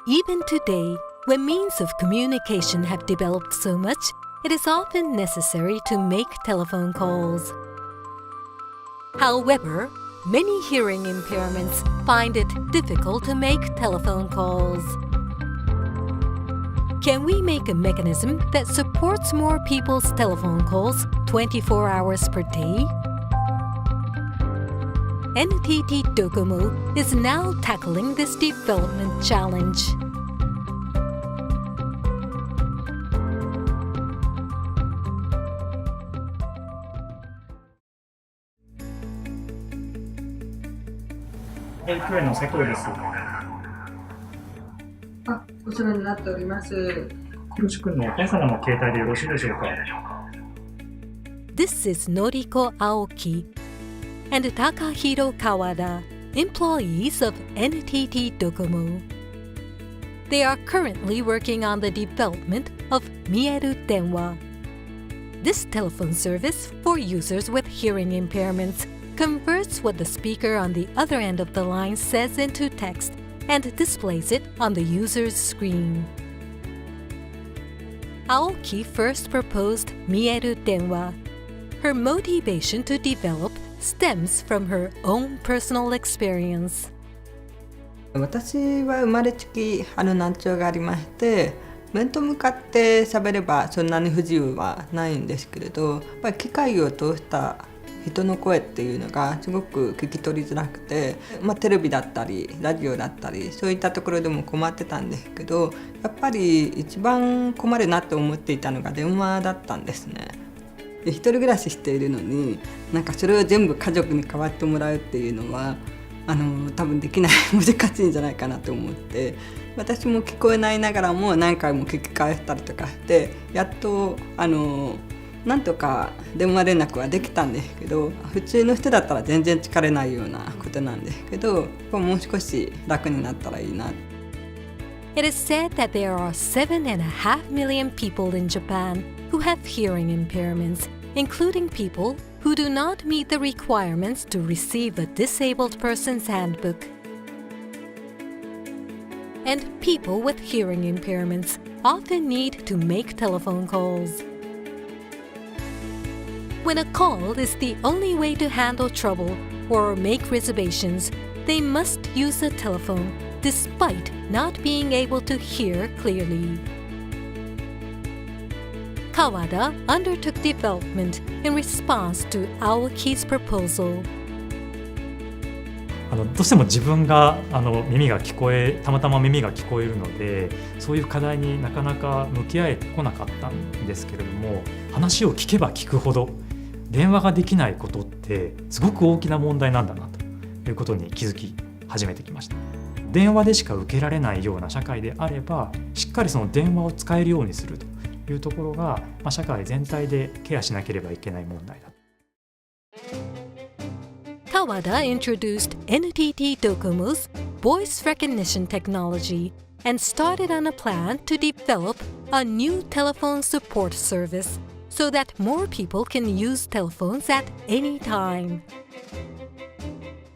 Even today, when means of communication have developed so much, it is often necessary to make telephone calls. However, many hearing impairments find it difficult to make telephone calls. Can we make a mechanism that supports more people's telephone calls 24 hours per day? NTT DOCOMO is now tackling this development challenge. NQ の佐藤です。お世話になっております。黒地君のお母様の携帯でよろしいでしょうか。This is Noriko Aoki and Takahiro Kawada, employees of NTT DOCOMO. They are currently working on the development of Mieru Denwa. This telephone service for users with hearing impairments converts what the speaker on the other end of the line says into text and displays it on the user's screen. Aoki first proposed Mieru Denwa. Her motivation to develop stems from her own personal experience. 私は生まれつき歯の難聴がありまして、面と向かって喋ればそんなに不自由はないんですけれど、やっぱり機械を通した人の声っていうのがすごく聞き取りづらくて、テレビだったりラジオだったりそういったところでも困ってたんですけど、やっぱり一番困るなって思っていたのが電話だったんですね。で、一人暮らししているのにそれを全部家族に代わってもらうっていうのは多分できない難しいんじゃないかなと思って、私も聞こえないながらも何回も聞き返したりとかしてやっとなんとか電話連絡はできたんですけど、普通の人だったら全然疲れないようなことなんですけど、もう少し楽になったらいいな。It is said that there are 7.5 million people in Japan who have hearing impairments, including people who do not meet the requirements to receive a disabled person's handbook. And people with hearing impairments often need to make telephone calls. When a call is the only way to handle trouble or make reservations, they must use a telephone despite not being able to hear clearly. Kawada undertook development in response to Aoki's proposal. どうしても自分がたまたま耳が聞こえるので、そういう課題になかなか向き合えてこなかったんですけれども、話を聞けば聞くほど電話ができないことってすごく大きな問題なんだなということに気づき始めてきました。電話でしか受けられないような社会であれば、しっかりその電話を使えるようにするというところが、社会全体でケアしなければいけない問題だ。Kawada introduced NTT DOCOMO's voice recognition technology and started on a plan to develop a new telephone support service so that more people can use telephones at any time.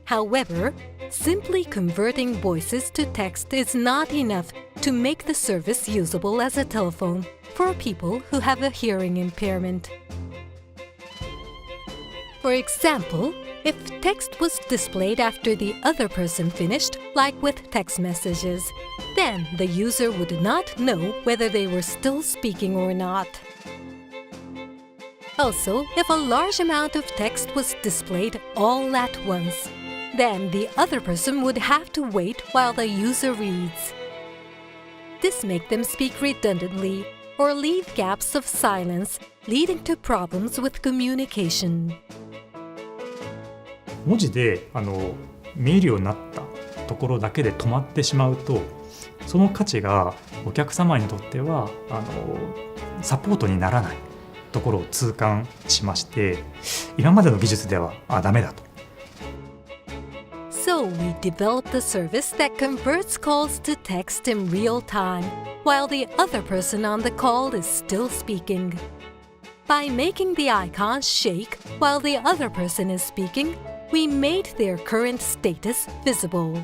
However, simply converting voices to text is not enough to make the service usable as a telephone for people who have a hearing impairment. For example, if text was displayed after the other person finished, like with text messages, then the user would not know whether they were still speaking or not. Also, if a large amount of text was displayed all at once, then the other person would have to wait while the user reads. This makes them speak redundantly or leave gaps of silence, leading to problems with communication. 文字で見えるようになったところだけで止まってしまうと、その価値がお客様にとってはサポートにならないところを痛感しまして、今までの技術ではダメだと。So we developed a service that converts calls to text in real time, while the other person on the call is still speaking. By making the icons shake while the other person is speaking, we made their current status visible.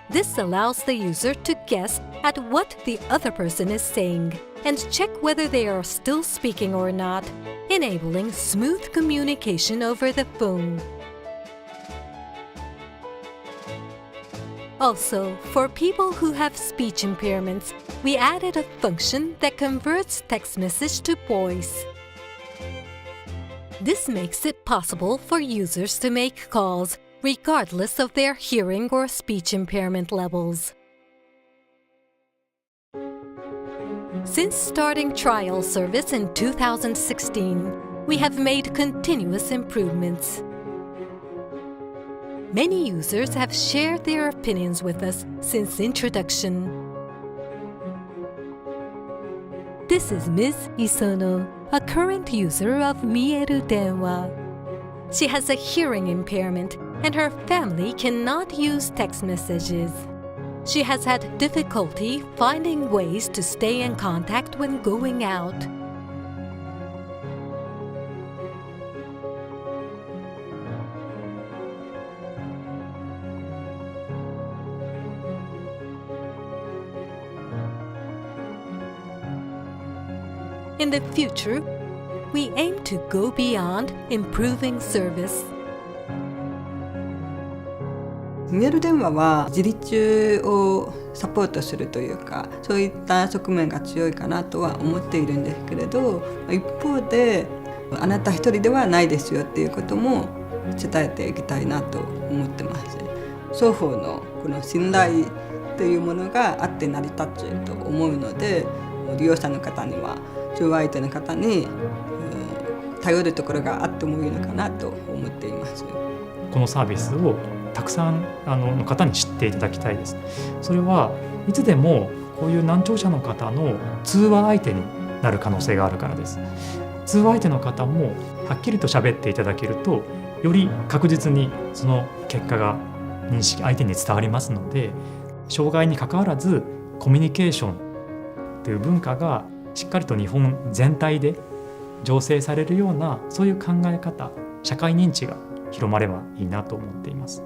This allows the user to guess at what the other person is saying and check whether they are still speaking or not, enabling smooth communication over the phone. Also, for people who have speech impairments, we added a function that converts text message to voice. This makes it possible for users to make calls regardless of their hearing or speech impairment levels. Since starting trial service in 2016, we have made continuous improvements. Many users have shared their opinions with us since introduction. This is Ms. Isono, a current user of Mieru Denwa. She has a hearing impairment and her family cannot use text messages. She has had difficulty finding ways to stay in contact when going out. In the future, we aim to go beyond improving service. ミエル電話は自立をサポートするというか、そういった側面が強いかなとは思っているんですけれど、一方であなた一人ではないですよっていうことも伝えていきたいなと思ってます。双方のこの信頼というものがあって成り立つと思うので、利用者の方には障害者の方に頼るところがあってもいいのかなと思っています。このサービスをたくさんの方に知っていただきたいです。それはいつでもこういう難聴者の方の通話相手になる可能性があるからです。通話相手の方もはっきりと喋っていただけると、より確実にその結果が相手に伝わりますので、障害に関わらずコミュニケーションという文化がしっかりと日本全体で醸成されるような、そういう考え方、社会認知が広まればいいなと思っています。